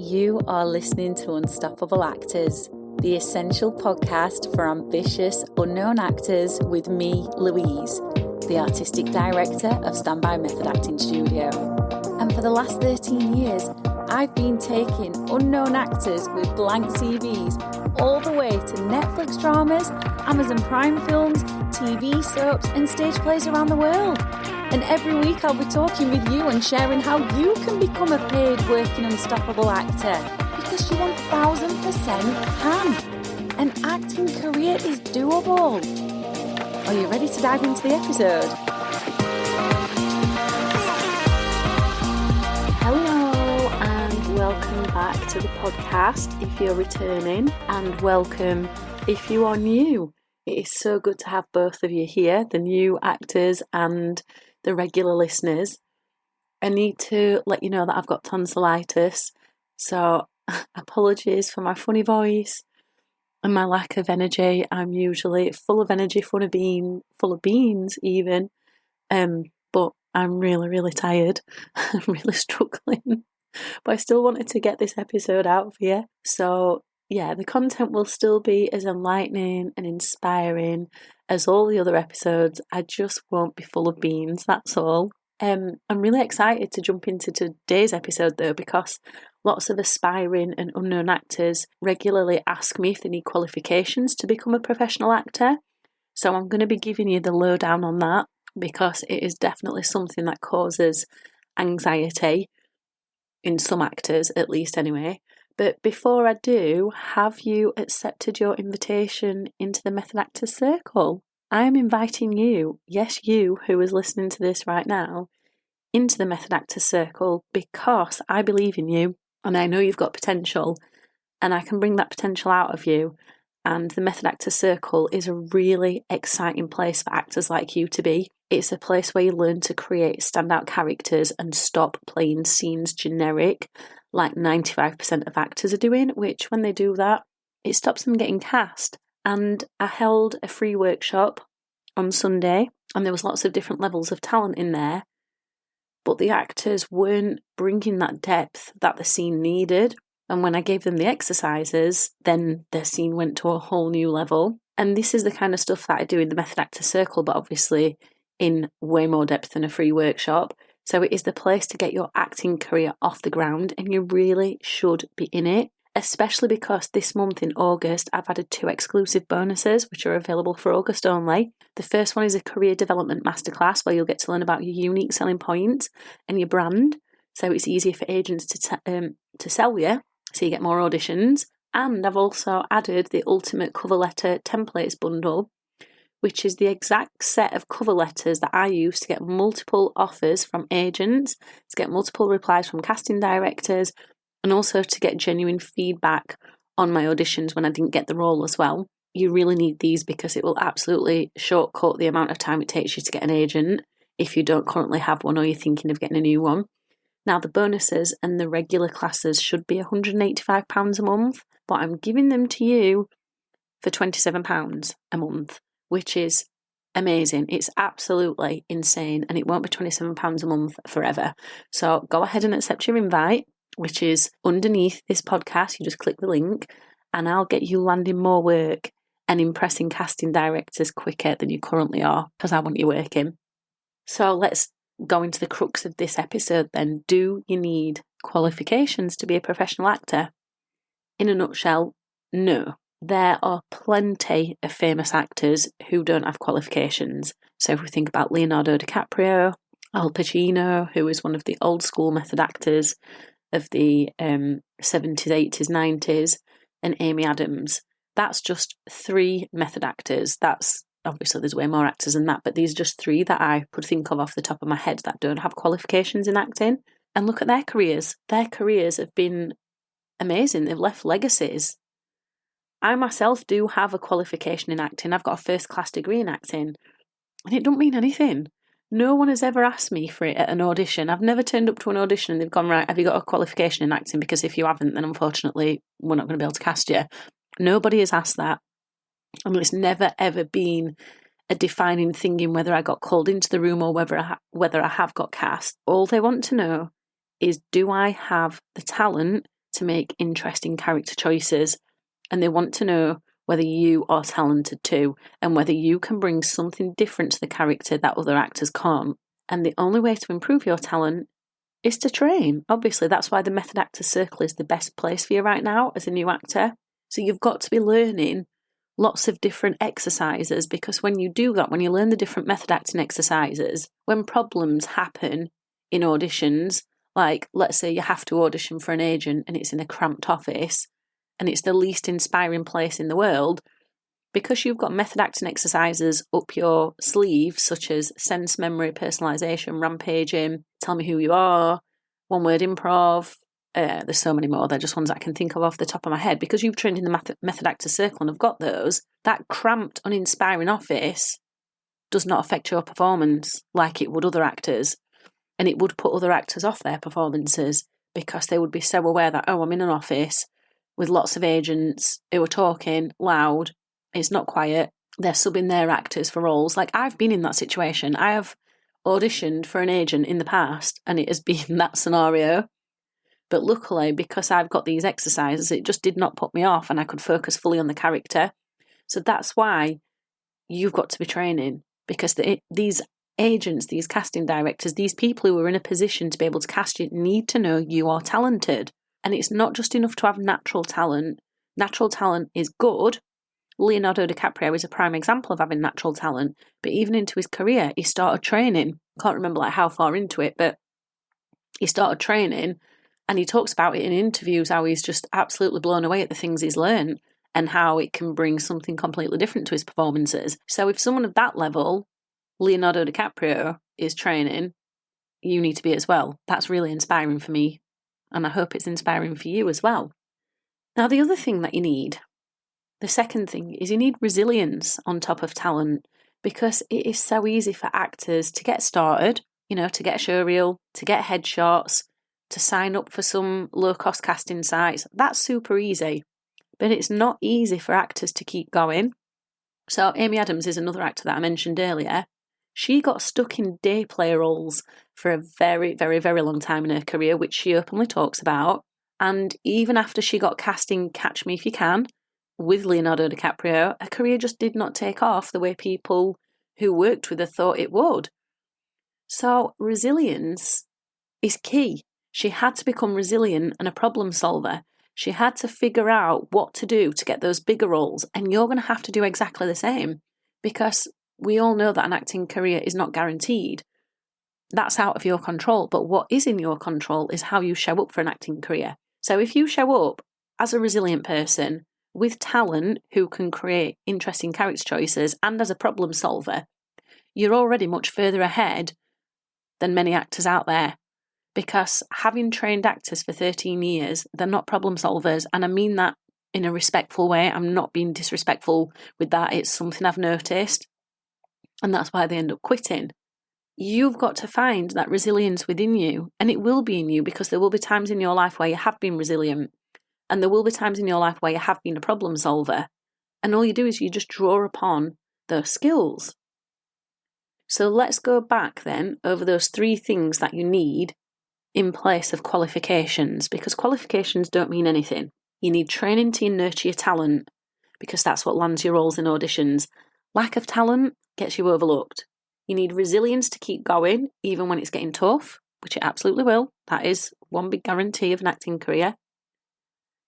You are listening to Unstoppable Actors, the essential podcast for ambitious, unknown actors with me, Louise, the artistic director of Standby Method Acting Studio. And for the last 13 years, I've been taking unknown actors with blank CVs all the way to Netflix dramas, Amazon Prime films, TV soaps and stage plays around the world. And every week I'll be talking with you and sharing how you can become a paid working unstoppable actor, because you 1000% can. An acting career is doable. Are you ready to dive into the episode? Hello and welcome back to the podcast if you're returning, and welcome if you are new. It is so good to have both of you here, the new actors and the regular listeners. I need to let you know that I've got tonsillitis, so apologies for my funny voice and my lack of energy. I'm usually full of energy, full of beans even, but I'm really tired. I'm really struggling, but I still wanted to get this episode out for you. So yeah, the content will still be as enlightening and inspiring as all the other episodes. I just won't be full of beans, that's all. I'm really excited to jump into today's episode though, because lots of aspiring and unknown actors regularly ask me if they need qualifications to become a professional actor. So I'm going to be giving you the lowdown on that, because it is definitely something that causes anxiety in some actors, at least anyway. But before I do, have you accepted your invitation into the Method Actors Circle? I am inviting you, yes you who is listening to this right now, into the Method Actors Circle, because I believe in you and I know you've got potential and I can bring that potential out of you. And the Method Actors Circle is a really exciting place for actors like you to be. It's a place where you learn to create standout characters and stop playing scenes generic like 95% of actors are doing, which when they do that, it stops them getting cast. And I held a free workshop on Sunday, and there was lots of different levels of talent in there, but the actors weren't bringing that depth that the scene needed. And when I gave them the exercises, then their scene went to a whole new level. And this is the kind of stuff that I do in the Method Actor Circle, but obviously in way more depth than a free workshop. So it is the place to get your acting career off the ground, and you really should be in it, especially because this month in August, I've added 2 exclusive bonuses, which are available for August only. The first one is a career development masterclass where you'll get to learn about your unique selling points and your brand. So it's easier for agents to sell you, so you get more auditions. And I've also added the Ultimate Cover Letter Templates bundle, which is the exact set of cover letters that I use to get multiple offers from agents, to get multiple replies from casting directors, and also to get genuine feedback on my auditions when I didn't get the role as well. You really need these because it will absolutely shortcut the amount of time it takes you to get an agent if you don't currently have one or you're thinking of getting a new one. Now, the bonuses and the regular classes should be £185 a month, but I'm giving them to you for £27 a month, which is amazing. It's absolutely insane, and it won't be £27 a month forever. So go ahead and accept your invite, which is underneath this podcast. You just click the link and I'll get you landing more work and impressing casting directors quicker than you currently are, because I want you working. So let's go into the crux of this episode then. Do you need qualifications to be a professional actor? In a nutshell, no. There are plenty of famous actors who don't have qualifications. So if we think about Leonardo DiCaprio, Al Pacino, who is one of the old school method actors of the 70s, 80s, 90s, and Amy Adams, that's just 3 method actors. That's obviously there's way more actors than that, but these are just 3 that I could think of off the top of my head that don't have qualifications in acting. And look at their careers. Their careers have been amazing. They've left legacies. I myself do have a qualification in acting. I've got a first-class degree in acting, and it don't mean anything. No one has ever asked me for it at an audition. I've never turned up to an audition and they've gone, right, have you got a qualification in acting? Because if you haven't, then unfortunately, we're not going to be able to cast you. Nobody has asked that. I mean, it's never, ever been a defining thing in whether I got called into the room or whether I have got cast. All they want to know is, do I have the talent to make interesting character choices, and they want to know whether you are talented too, and whether you can bring something different to the character that other actors can't. And the only way to improve your talent is to train. Obviously, that's why the Method Actors Circle is the best place for you right now as a new actor. So you've got to be learning lots of different exercises, because when you do that, when you learn the different method acting exercises, when problems happen in auditions, like let's say you have to audition for an agent and it's in a cramped office and it's the least inspiring place in the world, because you've got method acting exercises up your sleeve, such as sense memory, personalisation, rampaging, tell me who you are, one word improv. There's so many more. They're just ones I can think of off the top of my head. Because you've trained in the Method Actors Circle and have got those, that cramped, uninspiring office does not affect your performance like it would other actors. And it would put other actors off their performances, because they would be so aware that, oh, I'm in an office with lots of agents who are talking loud, it's not quiet, they're subbing their actors for roles. Like, I've been in that situation. I have auditioned for an agent in the past and it has been that scenario. But luckily, because I've got these exercises, it just did not put me off and I could focus fully on the character. So that's why you've got to be training, because these agents, these casting directors, these people who are in a position to be able to cast you need to know you are talented. And it's not just enough to have natural talent. Natural talent is good. Leonardo DiCaprio is a prime example of having natural talent. But even into his career, he started training. Can't remember how far into it, but he started training. And he talks about it in interviews, how he's just absolutely blown away at the things he's learned and how it can bring something completely different to his performances. So if someone of that level, Leonardo DiCaprio, is training, you need to be as well. That's really inspiring for me. And I hope it's inspiring for you as well. Now, the other thing that you need, the second thing, is you need resilience on top of talent, because it is so easy for actors to get started, to get a showreel, to get headshots, to sign up for some low-cost casting sites. That's super easy, but it's not easy for actors to keep going. So Amy Adams is another actor that I mentioned earlier. She got stuck in day player roles for a very, very, very long time in her career, which she openly talks about. And even after she got cast in Catch Me If You Can with Leonardo DiCaprio, her career just did not take off the way people who worked with her thought it would. So resilience is key. She had to become resilient and a problem solver. She had to figure out what to do to get those bigger roles. And you're going to have to do exactly the same, because we all know that an acting career is not guaranteed. That's out of your control. But what is in your control is how you show up for an acting career. So if you show up as a resilient person with talent who can create interesting character choices and as a problem solver, you're already much further ahead than many actors out there. Because having trained actors for 13 years, they're not problem solvers. And I mean that in a respectful way. I'm not being disrespectful with that. It's something I've noticed. And that's why they end up quitting. You've got to find that resilience within you. And it will be in you, because there will be times in your life where you have been resilient. And there will be times in your life where you have been a problem solver. And all you do is you just draw upon those skills. So let's go back then over those 3 things that you need in place of qualifications, because qualifications don't mean anything. You need training to nurture your talent, because that's what lands your roles in auditions. Lack of talent gets you overlooked. You need resilience to keep going, even when it's getting tough, which it absolutely will. That is one big guarantee of an acting career.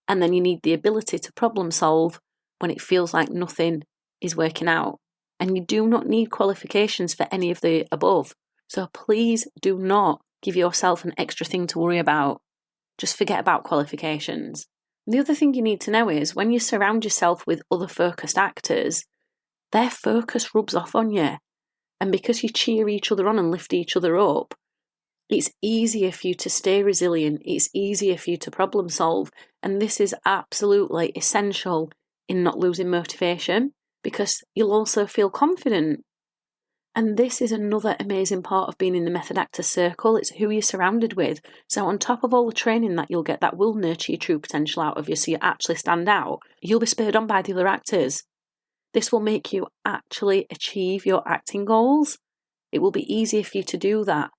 And then you need the ability to problem solve when it feels like nothing is working out. And you do not need qualifications for any of the above. So please do not give yourself an extra thing to worry about. Just forget about qualifications. The other thing you need to know is when you surround yourself with other focused actors, their focus rubs off on you. And because you cheer each other on and lift each other up, it's easier for you to stay resilient. It's easier for you to problem solve. And this is absolutely essential in not losing motivation, because you'll also feel confident. And this is another amazing part of being in the Method Actors Circle. It's who you're surrounded with. So on top of all the training that you'll get that will nurture your true potential out of you so you actually stand out, you'll be spurred on by the other actors. This will make you actually achieve your acting goals. It will be easier for you to do that.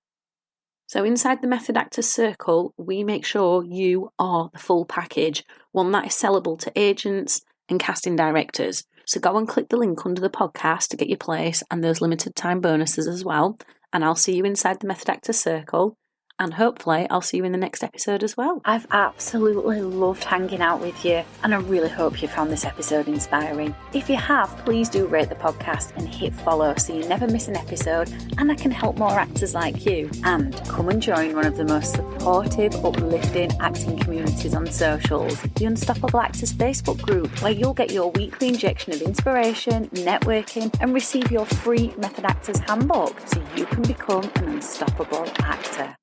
So inside the Method Actors Circle, we make sure you are the full package, one that is sellable to agents and casting directors. So go and click the link under the podcast to get your place and those limited time bonuses as well. And I'll see you inside the Method Actors Circle. And hopefully I'll see you in the next episode as well. I've absolutely loved hanging out with you, and I really hope you found this episode inspiring. If you have, please do rate the podcast and hit follow so you never miss an episode, and I can help more actors like you. And come and join one of the most supportive, uplifting acting communities on socials, the Unstoppable Actors Facebook group, where you'll get your weekly injection of inspiration, networking, and receive your free Method Actors handbook so you can become an unstoppable actor.